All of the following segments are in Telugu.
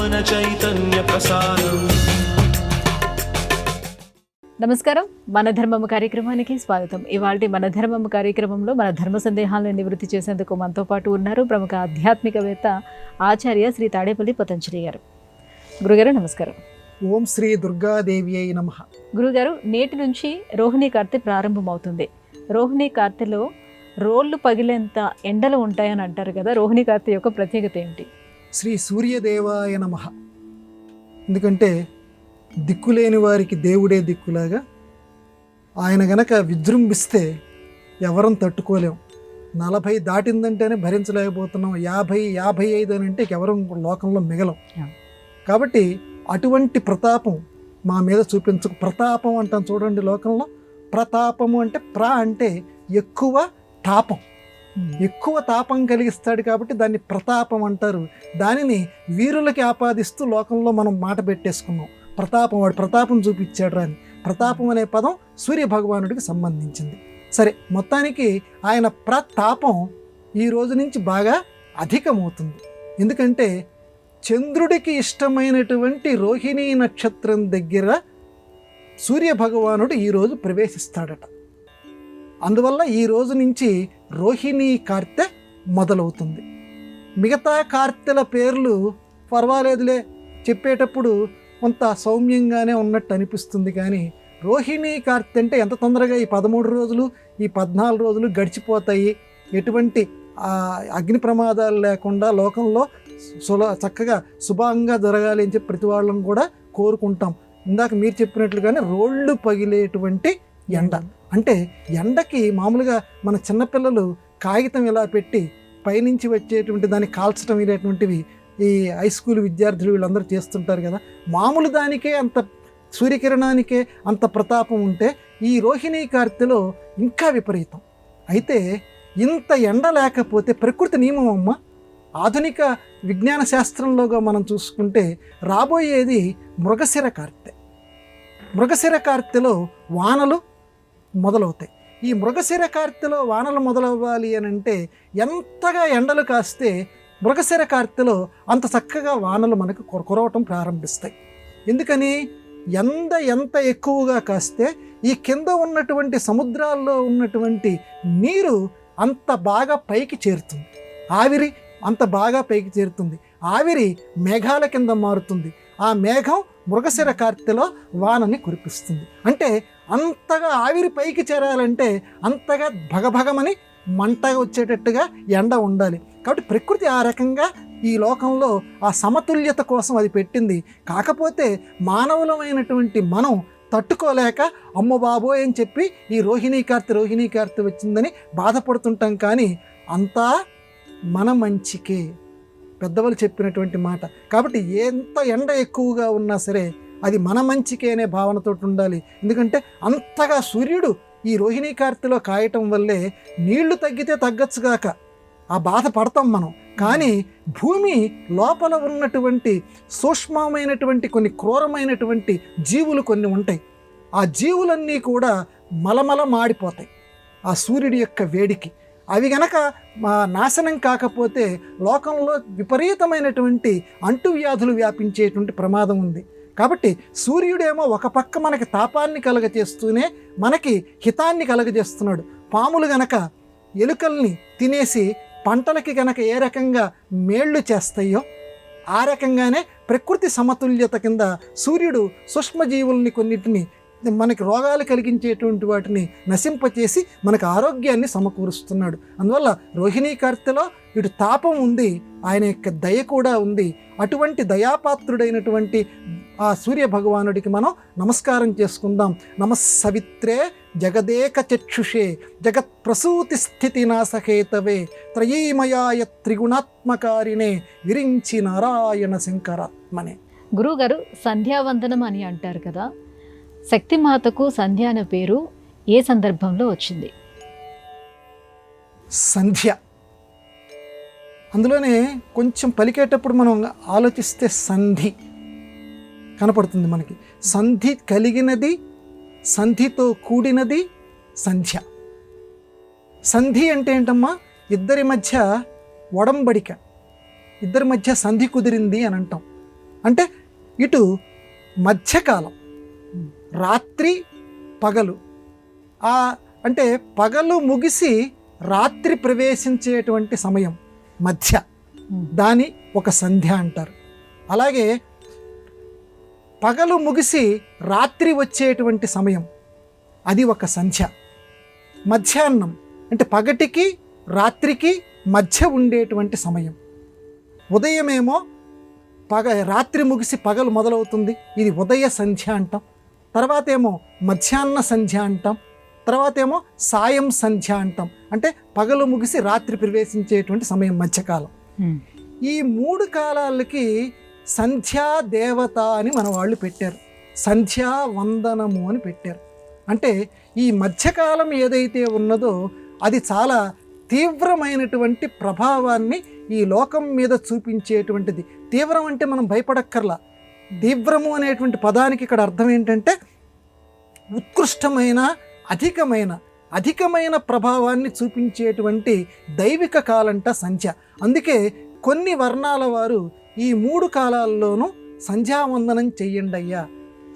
జ్ఞాన చైతన్య ప్రసారం. నమస్కారం, మన ధర్మము కార్యక్రమానికి స్వాగతం. ఇవాళ మన ధర్మము కార్యక్రమంలో మన ధర్మ సందేహాలను నివృత్తి చేసేందుకు మనతో పాటు ఉన్నారు ప్రముఖ ఆధ్యాత్మికవేత్త ఆచార్య శ్రీ తాడేపల్లి పతంజలి గారు. గురుగారు నమస్కారం. ఓం శ్రీ దుర్గాదేవి అయి నమః. గురుగారు, నేటి నుంచి రోహిణీ కార్తె ప్రారంభమవుతుంది. రోహిణీ కార్తెలో రోళ్లు పగిలేంత ఎండలు ఉంటాయని అంటారు కదా, రోహిణీ కార్తె యొక్క ప్రత్యేకత ఏంటి? శ్రీ సూర్యదేవాయ నమః. ఎందుకంటే దిక్కులేని వారికి దేవుడే దిక్కులాగా ఆయన గనక విజృంభిస్తే ఎవరం తట్టుకోలేం. 40 దాటిందంటేనే భరించలేకపోతున్నాం, 50-55 అని అంటే ఎవరం లోకంలో మిగలం. కాబట్టి అటువంటి ప్రతాపం మా మీద చూపించకు. ప్రతాపం అంటాం చూడండి, లోకంలో ప్రతాపము అంటే అంటే ఎక్కువ తాపం, ఎక్కువ తాపం కలిగిస్తాడు కాబట్టి దాన్ని ప్రతాపం అంటారు. దానిని వీరులకి ఆపాదిస్తూ లోకంలో మనం మాట పెట్టేసుకున్నాం. ప్రతాపం, వాడు ప్రతాపం చూపించాడు అని. ప్రతాపం అనే పదం సూర్య భగవానుడికి సంబంధించింది. సరే, మొత్తానికి ఆయన ప్రతాపం ఈ రోజు నుంచి బాగా అధికమవుతుంది. ఎందుకంటే చంద్రుడికి ఇష్టమైనటువంటి రోహిణీ నక్షత్రం దగ్గర సూర్య భగవానుడు ఈరోజు ప్రవేశిస్తాడట. అందువల్ల ఈ రోజు నుంచి రోహిణీ కార్తె మొదలవుతుంది. మిగతా కార్తెల పేర్లు పర్వాలేదులే, చెప్పేటప్పుడు కొంత సౌమ్యంగానే ఉన్నట్టు అనిపిస్తుంది. కానీ రోహిణీ కార్తె అంటే ఎంత తొందరగా ఈ 13 రోజులు, ఈ 14 రోజులు గడిచిపోతాయి. ఎటువంటి అగ్ని ప్రమాదాలు లేకుండా లోకంలో చక్కగా శుభంగా జరగాలి అని చెప్పి ప్రతి వాళ్ళని కూడా కోరుకుంటాం. ఇందాక మీరు చెప్పినట్లుగానే రోళ్ళు పగిలేటువంటి ఎండ అంటే, ఎండకి మామూలుగా మన చిన్నపిల్లలు కాగితం ఇలా పెట్టి పైనుంచి వచ్చేటువంటి దాన్ని కాల్చడం ఇలాంటివి ఈ హై స్కూల్ విద్యార్థులు వీళ్ళందరూ చేస్తుంటారు కదా. మామూలు దానికే అంత, సూర్యకిరణానికే అంత ప్రతాపం ఉంటే ఈ రోహిణీ కార్తెలో ఇంకా విపరీతం. అయితే ఇంత ఎండ లేకపోతే ప్రకృతి నియమం అమ్మ. ఆధునిక విజ్ఞాన శాస్త్రంలోగా మనం చూసుకుంటే రాబోయేది మృగశిర కార్తె. మృగశిర కార్తెలో వానలు మొదలవుతాయి. ఈ మృగశిర కార్తెలో వానలు మొదలవ్వాలి అని అంటే ఎంతగా ఎండలు కాస్తే మృగశిర కార్తెలో అంత చక్కగా వానలు మనకు కురవటం ప్రారంభిస్తాయి. ఎందుకని? ఎంత ఎక్కువగా కాస్తే ఈ కింద ఉన్నటువంటి సముద్రాల్లో ఉన్నటువంటి నీరు అంత బాగా పైకి చేరుతుంది. ఆవిరి అంత బాగా పైకి చేరుతుంది. ఆవిరి మేఘాల కింద మారుతుంది. ఆ మేఘం మృగశిర కార్తెలో వానని కురిపిస్తుంది. అంటే అంతగా ఆవిరి పైకి చేరాలంటే అంతగా భగభగమని మంటగా వచ్చేటట్టుగా ఎండ ఉండాలి. కాబట్టి ప్రకృతి ఆ రకంగా ఈ లోకంలో ఆ సమతుల్యత కోసం అది పెట్టింది. కాకపోతే మానవులమైనటువంటి మనం తట్టుకోలేక అమ్మ బాబోయ్ అని చెప్పి ఈ రోహిణీ కార్తె వచ్చిందని బాధపడుతుంటాం. కానీ అంతా మన మంచికే, పెద్దవాళ్ళు చెప్పినటువంటి మాట. కాబట్టి ఎంత ఎండ ఎక్కువగా ఉన్నా సరే అది మన మంచికే అనే భావనతో ఉండాలి. ఎందుకంటే అంతగా సూర్యుడు ఈ రోహిణీ కార్తెలో కాయటం వల్లే నీళ్లు తగ్గితే తగ్గచ్చుగాక ఆ బాధ పడతాం మనం. కానీ భూమి లోపల ఉన్నటువంటి సూక్ష్మమైనటువంటి కొన్ని క్రూరమైనటువంటి జీవులు కొన్ని ఉంటాయి. ఆ జీవులన్నీ కూడా మలమల మాడిపోతాయి ఆ సూర్యుడి యొక్క వేడికి. అవి గనక నాశనం కాకపోతే లోకంలో విపరీతమైనటువంటి అంటువ్యాధులు వ్యాపించేటువంటి ప్రమాదం ఉంది. కాబట్టి సూర్యుడేమో ఒక పక్క మనకి తాపాన్ని కలగజేస్తూనే మనకి హితాన్ని కలగజేస్తున్నాడు. పాములు గనక ఎలుకల్ని తినేసి పంటలకి గనక ఏ రకంగా మేళ్ళు చేస్తాయో ఆ రకంగానే ప్రకృతి సమతుల్యత కింద సూర్యుడు సూక్ష్మజీవుల్ని కొన్నిటిని మనకి రోగాలు కలిగించేటువంటి వాటిని నశింపచేసి మనకు ఆరోగ్యాన్ని సమకూరుస్తున్నాడు. అందువల్ల రోహిణీ కార్తెలో ఇటు తాపం ఉంది, ఆయన యొక్క దయ కూడా ఉంది. అటువంటి దయాపాత్రుడైనటువంటి ఆ సూర్య భగవానుడికి మనం నమస్కారం చేసుకుందాం. నమస్సవిత్రే జగదేక చక్షుషే జగత్ ప్రసూతి స్థితి నాసహేతవే త్రయీమయాయ త్రిగుణాత్మకారిణే విరించి నారాయణ శంకరాత్మనే. గురువుగారు, సంధ్యావందనం అని అంటారు కదా, శక్తిమాతకు సంధ్య అనే పేరు ఏ సందర్భంలో వచ్చింది? సంధ్య అందులోనే కొంచెం పలికేటప్పుడు మనం ఆలోచిస్తే సంధి కనపడుతుంది మనకి. సంధి కలిగినది, సంధితో కూడినది సంధ్య. సంధి అంటే ఏంటమ్మా? ఇద్దరి మధ్య ఒడంబడిక, ఇద్దరి మధ్య సంధి కుదిరింది అని అంటాం. అంటే ఇటు మధ్యకాలం, రాత్రి పగలు, అంటే పగలు ముగిసి రాత్రి ప్రవేశించేటువంటి సమయం మధ్య, దాని ఒక సంధ్య అంటారు. అలాగే పగలు ముగిసి రాత్రి వచ్చేటువంటి సమయం, అది ఒక సంధ్య. మధ్యాహ్నం అంటే పగటికి రాత్రికి మధ్య ఉండేటువంటి సమయం. ఉదయమేమో రాత్రి ముగిసి పగలు మొదలవుతుంది, ఇది ఉదయ సంధ్య అంటాం. తర్వాత ఏమో మధ్యాహ్న సంధ్య అంటాం. తర్వాత ఏమో సాయం సంధ్య అంటాం, అంటే పగలు ముగిసి రాత్రి ప్రవేశించేటువంటి సమయం మధ్యకాలం. ఈ 3 కాలాలకి సంధ్యా దేవత అని మన వాళ్ళు పెట్టారు, సంధ్యా వందనము అని పెట్టారు. అంటే ఈ మధ్యకాలం ఏదైతే ఉన్నదో అది చాలా తీవ్రమైనటువంటి ప్రభావాన్ని ఈ లోకం మీద చూపించేటువంటిది. తీవ్రం అంటే మనం భయపడక్కర్లా. తీవ్రము అనేటువంటి పదానికి ఇక్కడ అర్థం ఏంటంటే ఉత్కృష్టమైన, అధికమైన ప్రభావాన్ని చూపించేటువంటి దైవిక కాలంట సంధ్య. అందుకే కొన్ని వర్ణాల వారు ఈ 3 కాలాల్లోనూ సంధ్యావందనం చెయ్యండి అయ్యా,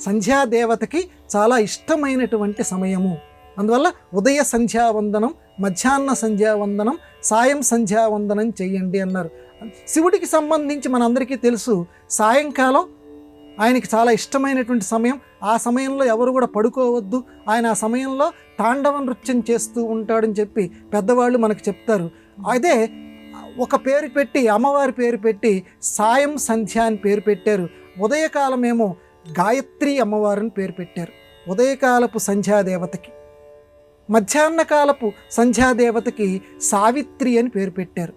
సంధ్యాదేవతకి చాలా ఇష్టమైనటువంటి సమయము. అందువల్ల ఉదయ సంధ్యావందనం, మధ్యాహ్న సంధ్యావందనం, సాయం సంధ్యావందనం చెయ్యండి అన్నారు. శివుడికి సంబంధించి మనందరికీ తెలుసు, సాయంకాలం ఆయనకి చాలా ఇష్టమైనటువంటి సమయం. ఆ సమయంలో ఎవరు కూడా పడుకోవద్దు, ఆయన ఆ సమయంలో తాండవ నృత్యం చేస్తూ ఉంటాడని చెప్పి పెద్దవాళ్ళు మనకు చెప్తారు. అదే ఒక పేరు పెట్టి, అమ్మవారి పేరు పెట్టి సాయం సంధ్య అని పేరు పెట్టారు. ఉదయకాలమేమో గాయత్రి అమ్మవారిని పేరు పెట్టారు ఉదయకాలపు సంధ్యాదేవతకి. మధ్యాహ్నకాలపు సంధ్యాదేవతకి సావిత్రి అని పేరు పెట్టారు.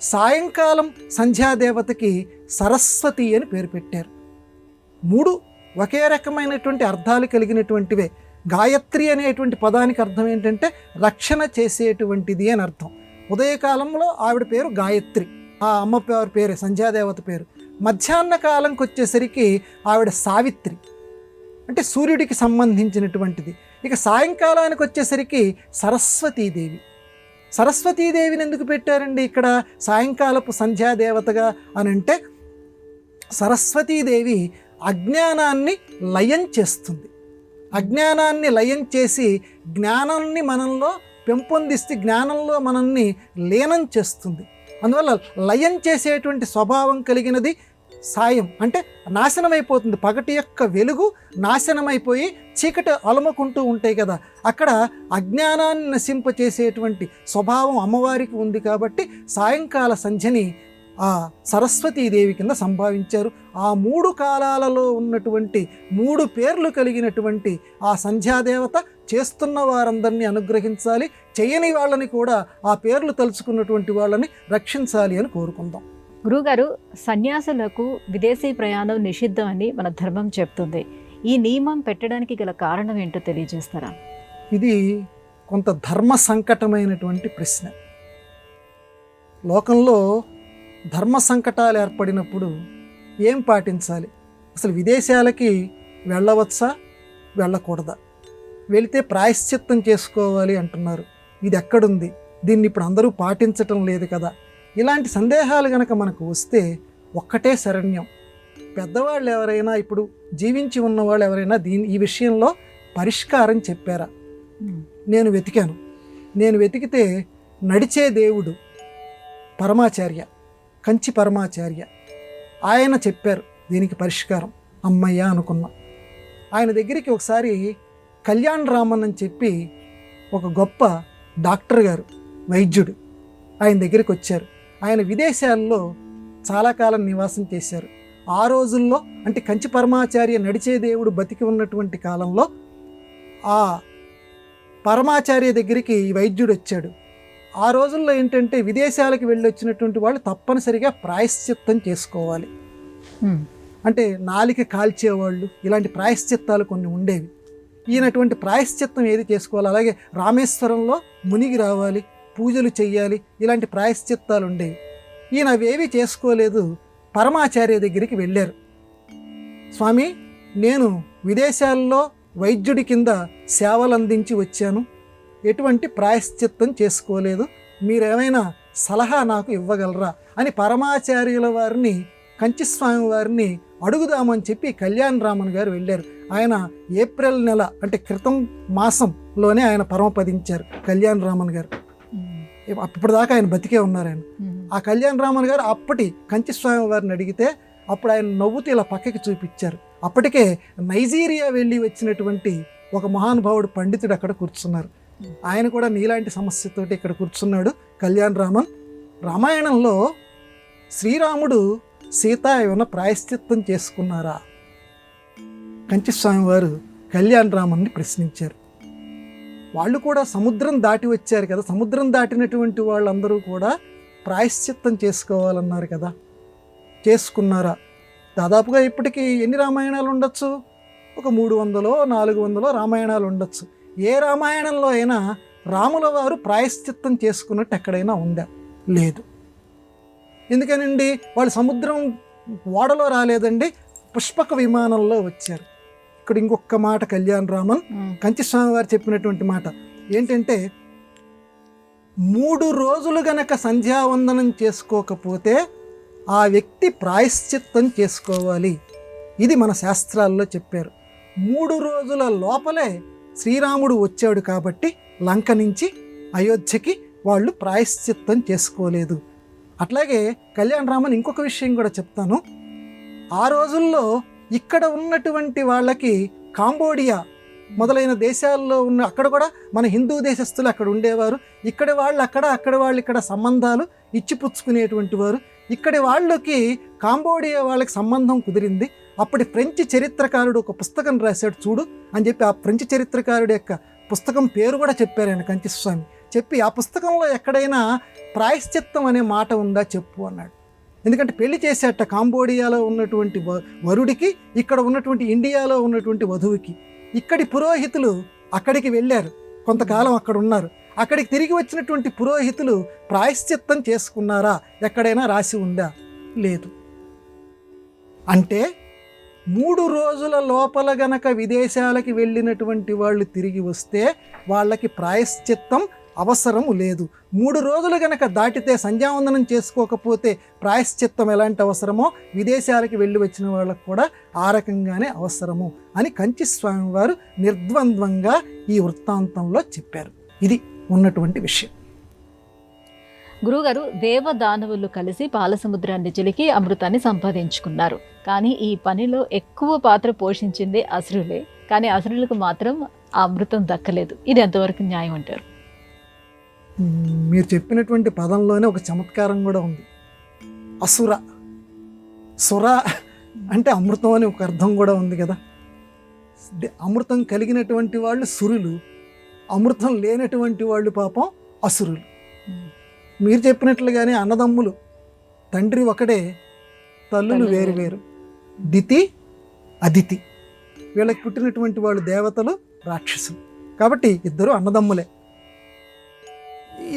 సాయంకాలం సంధ్యాదేవతకి సరస్వతి అని పేరు పెట్టారు. 3 ఒకే రకమైనటువంటి అర్థాలు కలిగినటువంటివే. గాయత్రి అనేటువంటి పదానికి అర్థం ఏంటంటే రక్షణ చేసేటువంటిది అని అర్థం. ఉదయకాలంలో ఆవిడ పేరు గాయత్రి, ఆ అమ్మవారి పేరు, సంధ్యాదేవత పేరు. మధ్యాహ్న కాలంకి వచ్చేసరికి ఆవిడ సావిత్రి, అంటే సూర్యుడికి సంబంధించినటువంటిది. ఇక సాయంకాలానికి వచ్చేసరికి సరస్వతీదేవి. సరస్వతీదేవిని ఎందుకు పెట్టారండి ఇక్కడ సాయంకాలపు సంధ్యాదేవతగా అని అంటే, సరస్వతీదేవి అజ్ఞానాన్ని లయం చేస్తుంది. అజ్ఞానాన్ని లయం చేసి జ్ఞానాన్ని మనల్లో పెంపొందిస్తే జ్ఞానంలో మనల్ని లీనం చేస్తుంది. అందువల్ల లయం చేసేటువంటి స్వభావం కలిగినది సాయం, అంటే నాశనమైపోతుంది. పగటి యొక్క వెలుగు నాశనమైపోయి చీకటి అలముకుంటూ ఉంటాయి కదా, అక్కడ అజ్ఞానాన్ని నశింపచేసేటువంటి స్వభావం అమ్మవారికి ఉంది. కాబట్టి సాయంకాల సంధ్యని ఆ సరస్వతీదేవి కింద సంభావించారు. ఆ 3 కాలాలలో ఉన్నటువంటి 3 పేర్లు కలిగినటువంటి ఆ సంధ్యాదేవత చేస్తున్న వారందరినీ అనుగ్రహించాలి, చేయని వాళ్ళని కూడా ఆ పేర్లు తలుచుకున్నటువంటి వాళ్ళని రక్షించాలి అని కోరుకుందాం. గురుగారు, సన్యాసులకు విదేశీ ప్రయాణం నిషిద్ధం అని మన ధర్మం చెప్తుంది. ఈ నియమం పెట్టడానికి గల కారణం ఏంటో తెలియజేస్తారా? ఇది కొంత ధర్మ సంకటమైనటువంటి ప్రశ్న. లోకంలో ధర్మ సంకటాలు ఏర్పడినప్పుడు ఏం పాటించాలి? అసలు విదేశాలకి వెళ్ళవచ్చా, వెళ్ళకూడదా? వెళితే ప్రాయశ్చిత్తం చేసుకోవాలి అంటున్నారు. ఇది ఎక్కడుంది? దీన్ని ఇప్పుడు అందరూ పాటించటం లేదు కదా. ఇలాంటి సందేహాలు గనక మనకు వస్తే ఒక్కటే శరణ్యం. పెద్దవాళ్ళు ఎవరైనా, ఇప్పుడు జీవించి ఉన్నవాళ్ళు ఎవరైనా ఈ విషయంలో పరిష్కారం చెప్పారా? నేను వెతికాను. నేను వెతికితే నడిచే దేవుడు పరమాచార్య, కంచి పరమాచార్య, ఆయన చెప్పారు దీనికి పరిష్కారం. అమ్మయ్య అనుకున్నా. ఆయన దగ్గరికి ఒకసారి కళ్యాణ్ రామన్ అని చెప్పి ఒక గొప్ప డాక్టర్ గారు, వైద్యుడు, ఆయన దగ్గరికి వచ్చారు. ఆయన విదేశాల్లో చాలా కాలం నివాసం చేశారు. ఆ రోజుల్లో అంటే కంచి పరమాచార్య నడిచే దేవుడు బతికి ఉన్నటువంటి కాలంలో ఆ పరమాచార్య దగ్గరికి ఈ వైద్యుడు వచ్చాడు. ఆ రోజుల్లో ఏంటంటే విదేశాలకు వెళ్ళి వచ్చినటువంటి వాళ్ళు తప్పనిసరిగా ప్రాయశ్చిత్తం చేసుకోవాలి. అంటే నాలిక కాల్చేవాళ్ళు, ఇలాంటి ప్రాయశ్చిత్తాలు కొన్ని ఉండేవి. ఈయనటువంటి ప్రాయశ్చిత్తం ఏది చేసుకోవాలి? అలాగే రామేశ్వరంలో మునిగి రావాలి, పూజలు చెయ్యాలి, ఇలాంటి ప్రాయశ్చిత్తాలు ఉండేవి. ఈయన అవేవి చేసుకోలేదు. పరమాచార్య దగ్గరికి వెళ్ళారు. స్వామి, నేను విదేశాల్లో వైద్యుడి కింద సేవలు అందించి వచ్చాను, ఎటువంటి ప్రాయశ్చిత్తం చేసుకోలేదు, మీరేమైనా సలహా నాకు ఇవ్వగలరా అని పరమాచార్యుల వారిని, కంచిస్వామి వారిని అడుగుదామని చెప్పి కళ్యాణ్ రామన్ గారు వెళ్ళారు. ఆయన ఏప్రిల్ నెల అంటే క్రితం మాసంలోనే ఆయన పరమపదించారు కళ్యాణ్ రామన్ గారు. ఇప్పటిదాకా ఆయన బతికే ఉన్నారు ఆయన. ఆ కళ్యాణ్ రామన్ గారు అప్పటి కంచి స్వామి వారిని అడిగితే అప్పుడు ఆయన నవ్వుతూ ఇలా పక్కకి చూపించారు. అప్పటికే నైజీరియా వెళ్ళి వచ్చినటువంటి ఒక మహానుభావుడు పండితుడు అక్కడ కూర్చున్నారు. ఆయన కూడా నీలాంటి సమస్యతోటి ఇక్కడ కూర్చున్నాడు. కళ్యాణ్ రామన్, రామాయణంలో శ్రీరాముడు సీత ఏమైనా ప్రాయశ్చిత్తం చేసుకున్నారా? కంచి స్వామి వారు కళ్యాణ్ రామన్ని ప్రశ్నించారు. వాళ్ళు కూడా సముద్రం దాటి వచ్చారు కదా, సముద్రం దాటినటువంటి వాళ్ళందరూ కూడా ప్రాయశ్చిత్తం చేసుకోవాలన్నారు కదా, చేసుకున్నారా? దాదాపుగా ఇప్పటికీ ఎన్ని రామాయణాలు ఉండొచ్చు? ఒక 300 400 రామాయణాలు ఉండొచ్చు. ఏ రామాయణంలో అయినా రాముల వారు ప్రాయశ్చిత్తం చేసుకున్నట్టు ఎక్కడైనా ఉందా? లేదు. ఎందుకనండి? వాళ్ళు సముద్రం ఓడలో రాలేదండి, పుష్పక విమానంలో వచ్చారు. ఇక్కడ ఇంకొక మాట కళ్యాణ్ రామన్ కంచి స్వామి వారు చెప్పినటువంటి మాట ఏంటంటే, 3 రోజులు గనక సంధ్యావందనం చేసుకోకపోతే ఆ వ్యక్తి ప్రాయశ్చిత్తం చేసుకోవాలి. ఇది మన శాస్త్రాల్లో చెప్పారు. 3 రోజుల లోపలే శ్రీరాముడు వచ్చాడు కాబట్టి లంక నుంచి అయోధ్యకి వాళ్ళు ప్రాయశ్చిత్తం చేసుకోలేదు. అట్లాగే కళ్యాణ్ రామన్ ఇంకొక విషయం కూడా చెప్తాను. ఆ రోజుల్లో ఇక్కడ ఉన్నటువంటి వాళ్ళకి కాంబోడియా మొదలైన దేశాల్లో ఉన్న అక్కడ కూడా మన హిందూ దేశస్తులు అక్కడ ఉండేవారు. ఇక్కడి వాళ్ళు అక్కడ, అక్కడి వాళ్ళు ఇక్కడ సంబంధాలు ఇచ్చిపుచ్చుకునేటువంటి వారు. ఇక్కడి వాళ్ళకి కాంబోడియా వాళ్ళకి సంబంధం కుదిరింది. అప్పటి ఫ్రెంచ్ చరిత్రకారుడు ఒక పుస్తకం రాశాడు చూడు అని చెప్పి ఆ ఫ్రెంచ్ చరిత్రకారుడు యొక్క పుస్తకం పేరు కూడా చెప్పారు ఆయన కంచి స్వామి. చెప్పి ఆ పుస్తకంలో ఎక్కడైనా ప్రాయశ్చిత్తం అనే మాట ఉందా చెప్పు అన్నాడు. ఎందుకంటే పెళ్లి చేసేట కాంబోడియాలో ఉన్నటువంటి వరుడికి, ఇక్కడ ఉన్నటువంటి ఇండియాలో ఉన్నటువంటి వధువుకి. ఇక్కడి పురోహితులు అక్కడికి వెళ్ళారు, కొంతకాలం అక్కడ ఉన్నారు. అక్కడికి తిరిగి వచ్చినటువంటి పురోహితులు ప్రాయశ్చిత్తం చేసుకున్నారా? ఎక్కడైనా రాసి ఉందా? లేదు. అంటే 3 రోజుల లోపల గనక విదేశాలకి వెళ్ళినటువంటి వాళ్ళు తిరిగి వస్తే వాళ్ళకి ప్రాయశ్చిత్తం అవసరము లేదు. 3 రోజులు గనక దాటితే సంధ్యావందనం చేసుకోకపోతే ప్రాయశ్చిత్తం ఎలాంటి అవసరమో విదేశాలకి వెళ్ళి వచ్చిన వాళ్ళకు కూడా ఆ రకంగానే అవసరము అని కంచి స్వామి వారు నిర్ద్వంద్వంగా ఈ వృత్తాంతంలో చెప్పారు. ఇది ఉన్నటువంటి విషయం. గురుగారు, దేవదానవులు కలిసి పాలసముద్రాన్ని చిలికి అమృతాన్ని సంపాదించుకున్నారు. కానీ ఈ పనిలో ఎక్కువ పాత్ర పోషించింది అసురులే. కానీ అసురులకు మాత్రం ఆ అమృతం దక్కలేదు. ఇది ఎంతవరకు న్యాయం అంటారు? మీరు చెప్పినటువంటి పదంలోనే ఒక చమత్కారం కూడా ఉంది. అసుర, సుర అంటే అమృతం అని ఒక అర్థం కూడా ఉంది కదా. అమృతం కలిగినటువంటి వాళ్ళు సురులు, అమృతం లేనటువంటి వాళ్ళు పాపం అసురులు. మీరు చెప్పినట్లుగానే అన్నదమ్ములు, తండ్రి ఒకడే, తల్లులు వేరు వేరు, దితి అదితి. వీళ్ళకి పుట్టినటువంటి వాళ్ళు దేవతలు, రాక్షసులు. కాబట్టి ఇద్దరు అన్నదమ్ములే.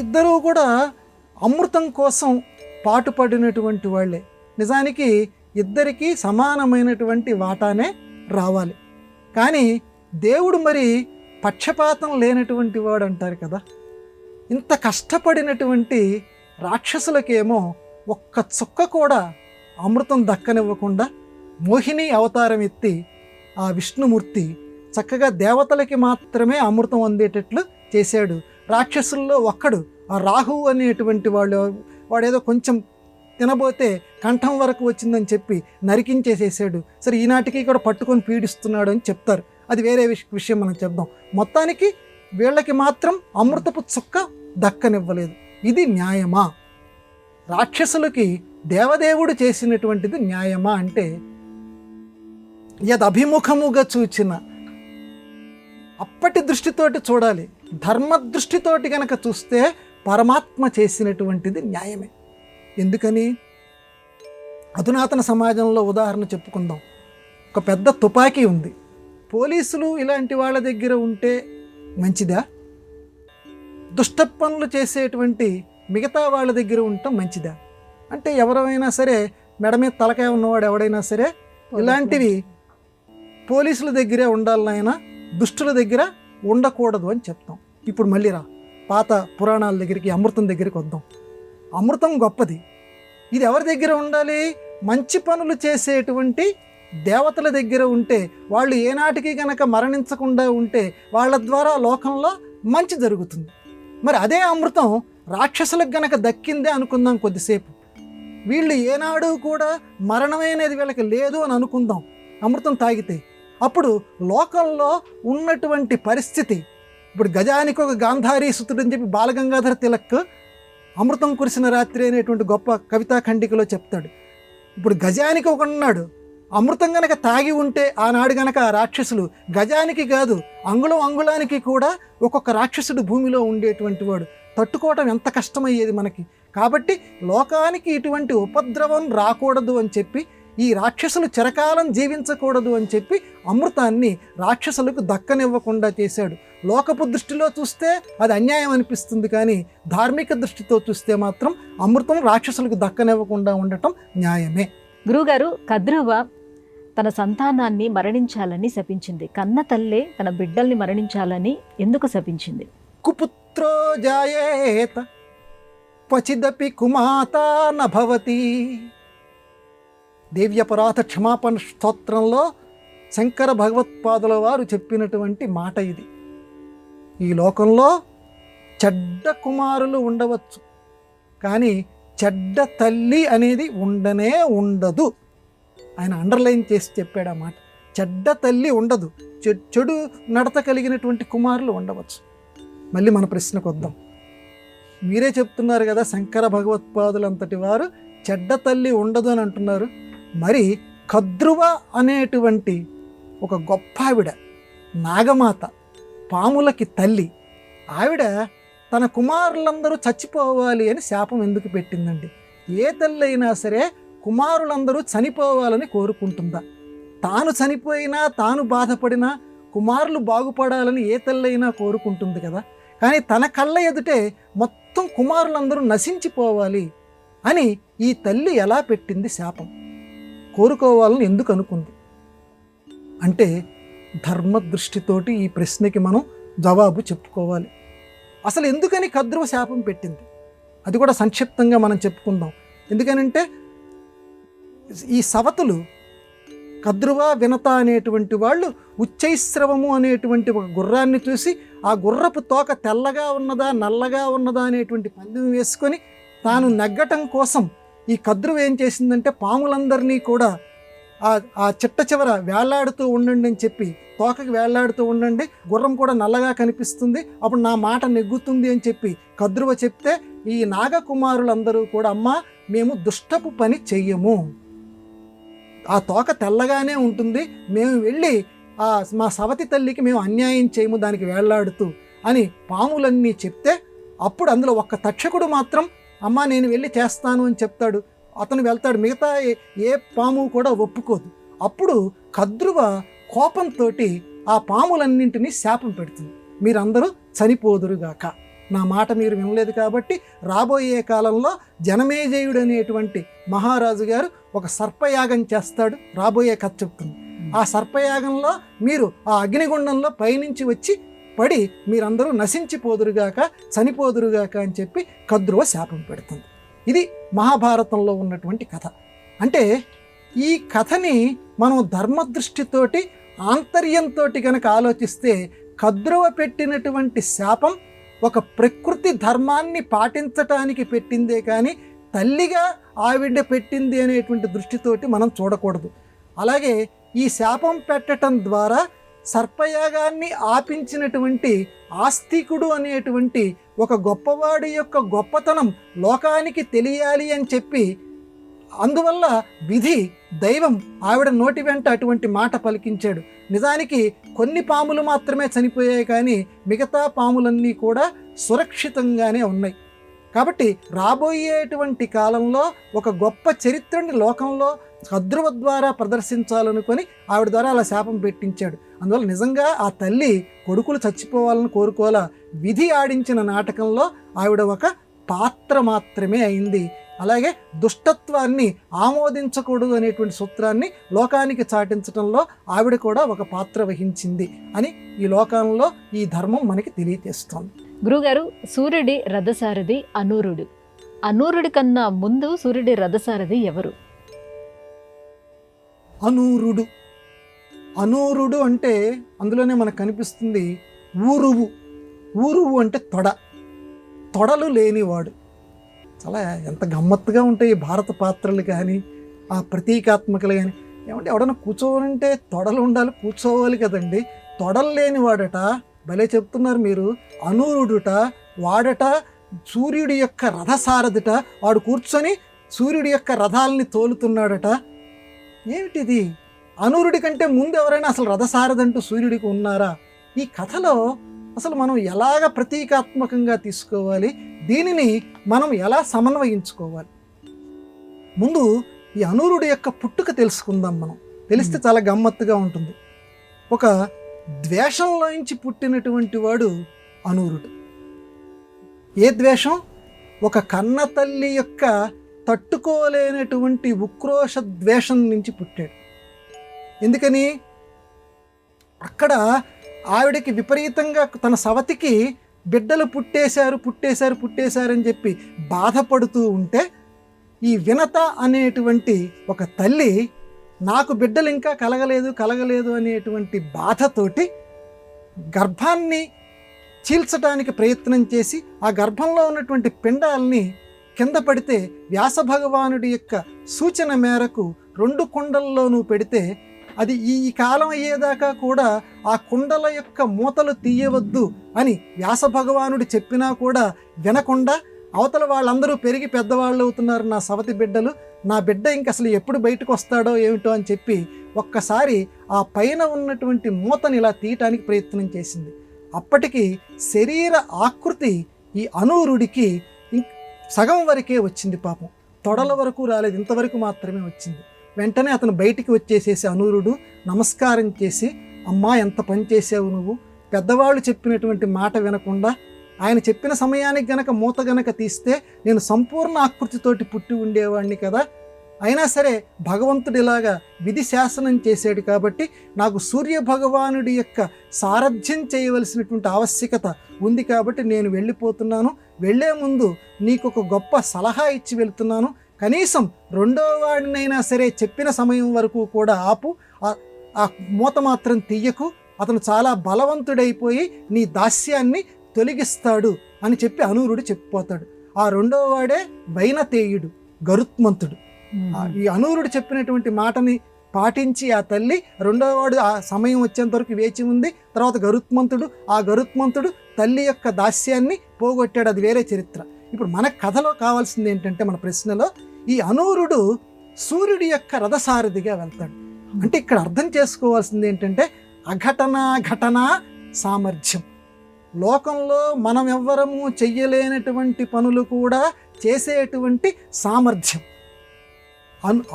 ఇద్దరూ కూడా అమృతం కోసం పాటుపడినటువంటి వాళ్ళే. నిజానికి ఇద్దరికీ సమానమైనటువంటి వాటానే రావాలి. కానీ దేవుడు మరి పక్షపాతం లేనటువంటి వాడు అంటారు కదా. ఇంత కష్టపడినటువంటి రాక్షసులకేమో ఒక్క చుక్క కూడా అమృతం దక్కనివ్వకుండా మోహిని అవతారం ఎత్తి ఆ విష్ణుమూర్తి చక్కగా దేవతలకి మాత్రమే అమృతం అందేటట్లు చేశాడు. రాక్షసుల్లో ఒక్కడు ఆ రాహు అనేటువంటి వాడేదో కొంచెం తినబోతే కంఠం వరకు వచ్చిందని చెప్పి నరికించేసేసాడు. సరే, ఈనాటికి కూడా పట్టుకొని పీడిస్తున్నాడు అని చెప్తారు. అది వేరే విషయం మనం చెప్దాం. మొత్తానికి వీళ్ళకి మాత్రం అమృతపు చుక్క దక్కనివ్వలేదు. ఇది న్యాయమా? రాక్షసులకి దేవదేవుడు చేసినటువంటిది న్యాయమా అంటే, యదభిముఖముగా చూచిన అప్పటి దృష్టితోటి చూడాలి. ధర్మ దృష్టితోటి కనుక చూస్తే పరమాత్మ చేసినటువంటిది న్యాయమే. ఎందుకని? అధునాతన సమాజంలో ఉదాహరణ చెప్పుకుందాం. ఒక పెద్ద తుపాకీ ఉంది. పోలీసులు ఇలాంటి వాళ్ళ దగ్గర ఉంటే మంచిదా? దుష్ట పనులు చేసేటువంటి మిగతా వాళ్ళ దగ్గర ఉండటం మంచిదా? అంటే ఎవరైనా సరే, మెడ మీద తలకాయ ఉన్నవాడు ఎవడైనా సరే ఇలాంటివి పోలీసుల దగ్గరే ఉండాలి నాయన, దుష్టుల దగ్గర ఉండకూడదు అని చెప్తాం. ఇప్పుడు మళ్ళీ పాత పురాణాల దగ్గరికి, అమృతం దగ్గరికి వద్దాం. అమృతం గొప్పది. ఇది ఎవరి దగ్గర ఉండాలి? మంచి పనులు చేసేటువంటి దేవతల దగ్గర ఉంటే, వాళ్ళు ఏనాటికి గనక మరణించకుండా ఉంటే వాళ్ళ ద్వారా లోకంలో మంచి జరుగుతుంది. మరి అదే అమృతం రాక్షసులకు గనక దక్కిందే అనుకుందాం కొద్దిసేపు. వీళ్ళు ఏనాడు కూడా మరణమైనది వీళ్ళకి లేదు అని అనుకుందాం అమృతం తాగితే. అప్పుడు లోకంలో ఉన్నటువంటి పరిస్థితి, ఇప్పుడు గజానికి ఒక గాంధారీ సుతుడు అని చెప్పి బాలగంగాధర తిలక్ అమృతం కురిసిన రాత్రి అనేటువంటి గొప్ప కవితా ఖండికలో చెప్తాడు. ఇప్పుడు గజానికి ఒక ఉన్నాడు, అమృతం గనక తాగి ఉంటే ఆనాడు గనక ఆ రాక్షసులు, గజానికి కాదు అంగుళం అంగుళానికి కూడా ఒక్కొక్క రాక్షసుడు భూమిలో ఉండేటువంటి వాడు, తట్టుకోవటం ఎంత కష్టమయ్యేది మనకి. కాబట్టి లోకానికి ఇటువంటి ఉపద్రవం రాకూడదు అని చెప్పి, ఈ రాక్షసులు చిరకాలం జీవించకూడదు అని చెప్పి అమృతాన్ని రాక్షసులకు దక్కనివ్వకుండా చేశాడు. లోకపు దృష్టిలో చూస్తే అది అన్యాయం అనిపిస్తుంది, కానీ ధార్మిక దృష్టితో చూస్తే మాత్రం అమృతం రాక్షసులకు దక్కనివ్వకుండా ఉండటం న్యాయమే. గురుగారు, కద్రువ తన సంతానాన్ని మరణించాలని శపించింది. కన్న తల్లే తన బిడ్డల్ని మరణించాలని ఎందుకు శపించింది? కుపుత్రో జాయేత క్వచిదపి కుమాతా నభవతి. దేవ్యపరాధ క్షమాపణ స్తోత్రంలో శంకర భగవత్పాదుల వారు చెప్పినటువంటి మాట ఇది. ఈ లోకంలో చెడ్డ కుమారులు ఉండవచ్చు, కానీ చెడ్డ తల్లి అనేది ఉండనే ఉండదు. ఆయన అండర్లైన్ చేసి చెప్పాడు ఆ మాట. చెడ్డ తల్లి ఉండదు, చెడు నడత కలిగినటువంటి కుమారులు ఉండవచ్చు. మళ్ళీ మన ప్రశ్నకు వద్దాం. మీరే చెప్తున్నారు కదా శంకర భగవత్పాదులంతటి వారు చెడ్డ తల్లి ఉండదు అని అంటున్నారు. మరి కద్రువ అనేటువంటి ఒక గొప్ప ఆవిడ, నాగమాత, పాములకి తల్లి, ఆవిడ తన కుమారులందరూ చచ్చిపోవాలి అని శాపం ఎందుకు పెట్టిందండి? ఏ తల్లి అయినా సరే కుమారులందరూ చనిపోవాలని కోరుకుంటుందా? తాను చనిపోయినా, తాను బాధపడినా కుమారులు బాగుపడాలని ఏ తల్లి అయినా కోరుకుంటుంది కదా. కానీ తన కళ్ళ ఎదుటే మొత్తం కుమారులందరూ నశించిపోవాలి అని ఈ తల్లి ఎలా పెట్టింది శాపం? కోరుకోవాలని ఎందుకు అనుకుంది అంటే, ధర్మ దృష్టితోటి ఈ ప్రశ్నకి మనం జవాబు చెప్పుకోవాలి. అసలు ఎందుకని కద్రువ శాపం పెట్టింది అది కూడా సంక్షిప్తంగా మనం చెప్పుకుందాం. ఎందుకనంటే ఈ సవతులు కద్రువ, వినత అనేటువంటి వాళ్ళు ఉచ్చైశ్రవము అనేటువంటి ఒక గుర్రాన్ని చూసి ఆ గుర్రపు తోక తెల్లగా ఉన్నదా నల్లగా ఉన్నదా అనేటువంటి పందెం వేసుకొని తాను నెగ్గటం కోసం ఈ కద్రువ ఏం చేసిందంటే, పాములందరినీ కూడా ఆ చిట్ట చివర వేళ్లాడుతూ ఉండండి అని చెప్పి, తోకకి వేళ్లాడుతూ ఉండండి, గుర్రం కూడా నల్లగా కనిపిస్తుంది, అప్పుడు నా మాట నెగ్గుతుంది అని చెప్పి కద్రువ చెప్తే, ఈ నాగకుమారులందరూ కూడా అమ్మా మేము దుష్టపు పని చెయ్యము, ఆ తోక తెల్లగానే ఉంటుంది, మేము వెళ్ళి మా సవతి తల్లికి మేము అన్యాయం చేయము దానికి వేళ్లాడుతూ అని పాములన్నీ చెప్తే, అప్పుడు అందులో ఒక్క తక్షకుడు మాత్రం అమ్మా నేను వెళ్ళి చేస్తాను అని చెప్తాడు. అతను వెళ్తాడు, మిగతా ఏ పాము కూడా ఒప్పుకోదు. అప్పుడు కద్రువ కోపంతో ఆ పాములన్నింటినీ శాపం పెడుతుంది, మీరందరూ చనిపోదురుగాక, నా మాట మీరు వినలేదు కాబట్టి రాబోయే కాలంలో జనమేజయుడు అనేటువంటి మహారాజు గారు ఒక సర్పయాగం చేస్తాడు, రాబోయే కథ చెప్తుంది. ఆ సర్పయాగంలో మీరు ఆ అగ్నిగుండంలో పైనుంచి వచ్చి పడి మీరందరూ నశించిపోదురుగాక, చనిపోదురుగాక అని చెప్పి కద్రువ శాపం పెడుతుంది. ఇది మహాభారతంలో ఉన్నటువంటి కథ. అంటే ఈ కథని మనం ధర్మదృష్టితోటి ఆంతర్యంతో కనుక ఆలోచిస్తే, కద్రువ పెట్టినటువంటి శాపం ఒక ప్రకృతి ధర్మాన్ని పాటించటానికి పెట్టిందే కానీ తల్లిగా ఆవిడ పెట్టింది అనేటువంటి దృష్టితోటి మనం చూడకూడదు. అలాగే ఈ శాపం పెట్టడం ద్వారా సర్పయాగాన్ని ఆపించినటువంటి ఆస్తికుడు అనేటువంటి ఒక గొప్పవాడి యొక్క గొప్పతనం లోకానికి తెలియాలి అని చెప్పి, అందువల్ల విధి దైవం ఆవిడ నోటి వెంట అటువంటి మాట పలికించాడు. నిజానికి కొన్ని పాములు మాత్రమే చనిపోయాయి, కానీ మిగతా పాములన్నీ కూడా సురక్షితంగానే ఉన్నాయి. కాబట్టి రాబోయేటువంటి కాలంలో ఒక గొప్ప చరిత్రని లోకంలో కద్రువ ద్వారా ప్రదర్శించాలనుకొని ఆవిడ ద్వారా అలా శాపం పెట్టించాడు. అందువల్ల నిజంగా ఆ తల్లి కొడుకులు చచ్చిపోవాలని కోరుకోవాలా, విధి ఆడించిన నాటకంలో ఆవిడ ఒక పాత్ర మాత్రమే అయింది. అలాగే దుష్టత్వాన్ని ఆమోదించకూడదు అనేటువంటి సూత్రాన్ని లోకానికి చాటించడంలో ఆవిడ కూడా ఒక పాత్ర వహించింది అని ఈ లోకంలో ఈ ధర్మం మనకి తెలియజేస్తోంది. గురుగారు, సూర్యుడి రథసారథి అనూరుడు. అనూరుడి కన్నా ముందు సూర్యుడి రథసారథి ఎవరు? అనూరుడు. అనూరుడు అంటే అందులోనే మనకు కనిపిస్తుంది ఊరువు. ఊరువు అంటే తొడలు లేనివాడు. చాలా ఎంత గమ్మత్తుగా ఉంటాయి భారత పాత్రలు కానీ ఆ ప్రతీకాత్మకలు కానీ. ఏమంటే ఎవడన్నా కూర్చోవాలంటే తొడలు ఉండాలి, కూర్చోవాలి కదండి. తొడలు లేనివాడట, భలే చెప్తున్నారు మీరు. అనూరుడుట, వాడట సూర్యుడి యొక్క రథసారథిట. వాడు కూర్చొని సూర్యుడి యొక్క రథాలని తోలుతున్నాడట. ఏమిటిది? అనూరుడి కంటే ముందు ఎవరైనా అసలు రథసారథంటూ సూర్యుడికి ఉన్నారా? ఈ కథలో అసలు మనం ఎలాగ ప్రతీకాత్మకంగా తీసుకోవాలి, దీనిని మనం ఎలా సమన్వయించుకోవాలి? ముందు ఈ అనూరుడి యొక్క పుట్టుక తెలుసుకుందాం మనం. తెలిస్తే చాలా గమ్మత్తుగా ఉంటుంది. ఒక ద్వేషంలోంచి పుట్టినటువంటి వాడు అనూరుడు. ఏ ద్వేషం? ఒక కన్న తల్లి యొక్క తట్టుకోలేనటువంటి ఉక్రోష ద్వేషం నుంచి పుట్టాడు. ఎందుకని? అక్కడ ఆవిడకి విపరీతంగా తన సవతికి బిడ్డలు పుట్టేశారని చెప్పి బాధపడుతూ ఉంటే, ఈ వినత అనేటువంటి ఒక తల్లి నాకు బిడ్డలు ఇంకా కలగలేదు అనేటువంటి బాధతోటి గర్భాన్ని చీల్చడానికి ప్రయత్నం చేసి ఆ గర్భంలో ఉన్నటువంటి పిండాలని కింద పడితే వ్యాస భగవానుడి యొక్క సూచన మేరకు 2 కుండల్లోనూ పెడితే అది ఈ కాలం అయ్యేదాకా కూడా ఆ కుండల యొక్క మూతలు తీయవద్దు అని వ్యాస భగవానుడు చెప్పినా కూడా వినకుండా అవతల వాళ్ళందరూ పెరిగి పెద్దవాళ్ళు అవుతున్నారు, నా సవతి బిడ్డలు, నా బిడ్డ ఇంక అసలు ఎప్పుడు బయటకు వస్తాడో ఏమిటో అని చెప్పి ఒక్కసారి ఆ పైన ఉన్నటువంటి మూతని ఇలా తీయటానికి ప్రయత్నం చేసింది. అప్పటికి శరీర ఆకృతి ఈ అనూరుడికి సగం వరకే వచ్చింది. పాపం తొడల వరకు రాలేదు, ఇంతవరకు మాత్రమే వచ్చింది. వెంటనే అతను బయటికి వచ్చేసేసి అనూరుడు నమస్కారం చేసి, అమ్మా ఎంత పని చేసావు నువ్వు, పెద్దవాళ్ళు చెప్పినటువంటి మాట వినకుండా ఆయన చెప్పిన సమయానికి గనక మూత గనక తీస్తే నేను సంపూర్ణ ఆకృతితోటి పుట్టి ఉండేవాడిని కదా. అయినా సరే భగవంతుడు ఇలాగా విధి శాసనం చేశాడు కాబట్టి నాకు సూర్య భగవానుడి యొక్క సారథ్యం చేయవలసినటువంటి ఆవశ్యకత ఉంది కాబట్టి నేను వెళ్ళిపోతున్నాను. వెళ్ళే ముందు నీకు ఒక గొప్ప సలహా ఇచ్చి వెళ్తున్నాను. కనీసం 2వ వాడినైనా సరే చెప్పిన సమయం వరకు కూడా ఆపు, ఆ మూత మాత్రం తీయకు. అతను చాలా బలవంతుడైపోయి నీ దాస్యాన్ని తొలగిస్తాడు అని చెప్పి అనూరుడు చెప్పిపోతాడు. ఆ 2వ వాడే వైనతేయుడు, గరుత్మంతుడు. ఈ అనూరుడు చెప్పినటువంటి మాటని పాటించి ఆ తల్లి 2వ వాడు ఆ సమయం వచ్చేంత వరకు వేచి ఉంది. తర్వాత గరుత్మంతుడు తల్లి యొక్క దాస్యాన్ని పోగొట్టాడు. అది వేరే చరిత్ర. ఇప్పుడు మన కథలో కావాల్సింది ఏంటంటే, మన ప్రశ్నలో ఈ అనూరుడు సూర్యుడి యొక్క రథసారథిగా వెళ్తాడు. అంటే ఇక్కడ అర్థం చేసుకోవాల్సింది ఏంటంటే ఘటన సామర్థ్యం. లోకంలో మనం ఎవ్వరము చెయ్యలేనటువంటి పనులు కూడా చేసేటువంటి సామర్థ్యం.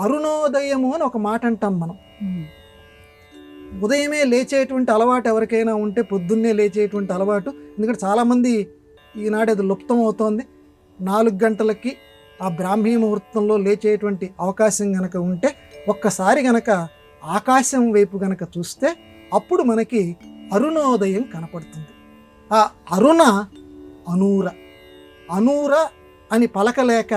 అరుణోదయము అని ఒక మాట అంటాం మనం. ఉదయమే లేచేటువంటి అలవాటు ఎవరికైనా ఉంటే, పొద్దున్నే లేచేటువంటి అలవాటు, ఎందుకంటే చాలామంది ఈనాడు అది లుప్తం అవుతోంది. 4 గంటలకి ఆ బ్రాహ్మీ ముహూర్తంలో లేచేటువంటి అవకాశం గనక ఉంటే, ఒక్కసారి గనక ఆకాశం వైపు గనక చూస్తే అప్పుడు మనకి అరుణోదయం కనపడుతుంది. ఆ అనూర అని పలకలేక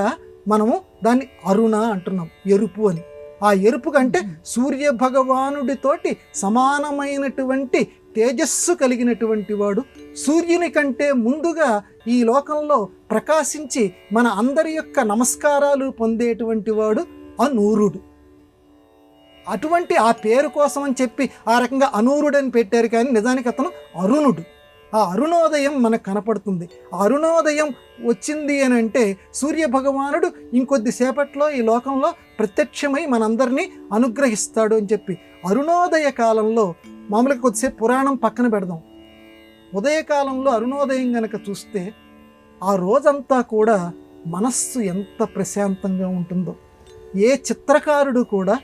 మనము దాన్ని అరుణ అంటున్నాం, ఎరుపు అని. ఆ ఎరుపు కంటే సూర్య భగవానుడితోటి సమానమైనటువంటి తేజస్సు కలిగినటువంటి వాడు, సూర్యుని కంటే ముందుగా ఈ లోకంలో ప్రకాశించి మన అందరి యొక్క నమస్కారాలు పొందేటువంటి వాడు అనూరుడు. అటువంటి ఆ పేరు కోసం అని చెప్పి ఆ రకంగా అనూరుడని పెట్టారు, కానీ నిజానికి అతను అరుణుడు. ఆ అరుణోదయం మనకు కనపడుతుంది. అరుణోదయం వచ్చింది అని అంటే సూర్య భగవానుడు ఇంకొద్దిసేపట్లో ఈ లోకంలో ప్రత్యక్షమై మనందరినీ అనుగ్రహిస్తాడు అని చెప్పి అరుణోదయ కాలంలో, మామూలుగా కొద్దిసేపు పురాణం పక్కన పెడదాం, ఉదయకాలంలో అరుణోదయం గనక చూస్తే ఆ రోజంతా కూడా మనస్సు ఎంత ప్రశాంతంగా ఉంటుందో. ఏ చిత్రకారుడు కూడా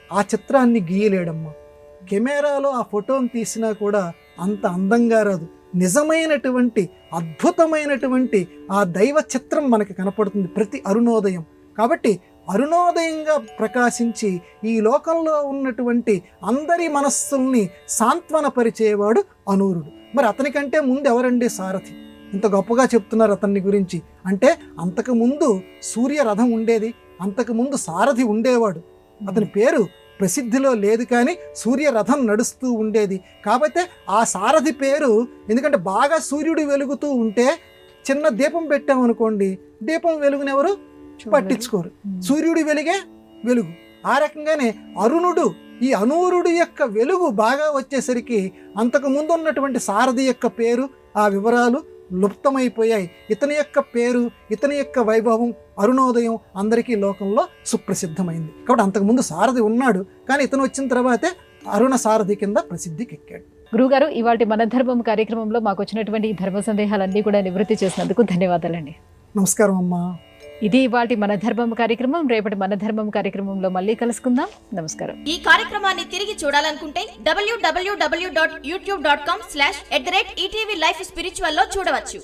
ఆ చిత్రాన్ని గీయలేడమ్మా. కెమెరాలో ఆ ఫోటోని తీసినా కూడా అంత అందంగా రాదు. నిజమైనటువంటి అద్భుతమైనటువంటి ఆ దైవ చిత్రం మనకి కనపడుతుంది ప్రతి అరుణోదయం. కాబట్టి అరుణోదయంగా ప్రకాశించి ఈ లోకంలో ఉన్నటువంటి అందరి మనస్సుల్ని సాంత్వనపరిచేవాడు అనూరుడు. మరి అతనికంటే ముందు ఎవరండి? సారథి. ఇంత గొప్పగా చెప్తున్నారు అతన్ని గురించి అంటే, అంతకుముందు సూర్య రథం ఉండేది, అంతకుముందు సారథి ఉండేవాడు. అతని పేరు ప్రసిద్ధిలో లేదు, కానీ సూర్యరథం నడుస్తూ ఉండేది. కాబట్టి ఆ సారథి పేరు, ఎందుకంటే బాగా సూర్యుడు వెలుగుతూ ఉంటే చిన్న దీపం పెట్టామనుకోండి, దీపం వెలుగునెవరు పట్టించుకోరు, సూర్యుడి వెలుగే వెలుగు. ఆ రకంగానే అరుణుడు, ఈ అనూరుడు యొక్క వెలుగు బాగా వచ్చేసరికి అంతకు ముందు ఉన్నటువంటి సారథి యొక్క పేరు, ఆ వివరాలు లుప్తమైపోయాయి. ఇతని యొక్క పేరు, ఇతని యొక్క వైభవం, అరుణోదయం అందరికీ లోకంలో సుప్రసిద్ధమైంది. కాబట్టి అంతకుముందు సారథి ఉన్నాడు, కానీ ఇతను వచ్చిన తర్వాతే అరుణ సారథి కింద ప్రసిద్ధికి ఎక్కాడు. గురుగారు, ఇవాళ మన ధర్మం కార్యక్రమంలో మాకు వచ్చినటువంటి ఈ ధర్మ సందేహాలన్నీ కూడా నివృత్తి చేసినందుకు ధన్యవాదాలండి. నమస్కారం అమ్మా. ఇది ఇవాళ మన ధర్మం కార్యక్రమం. రేపటి మన ధర్మం కార్యక్రమంలో మళ్ళీ కలుసుకుందాం. నమస్కారం. ఈ కార్యక్రమాన్ని తిరిగి చూడాలనుకుంటే www.youtube.com/ETV Life Spiritual లో చూడవచ్చు.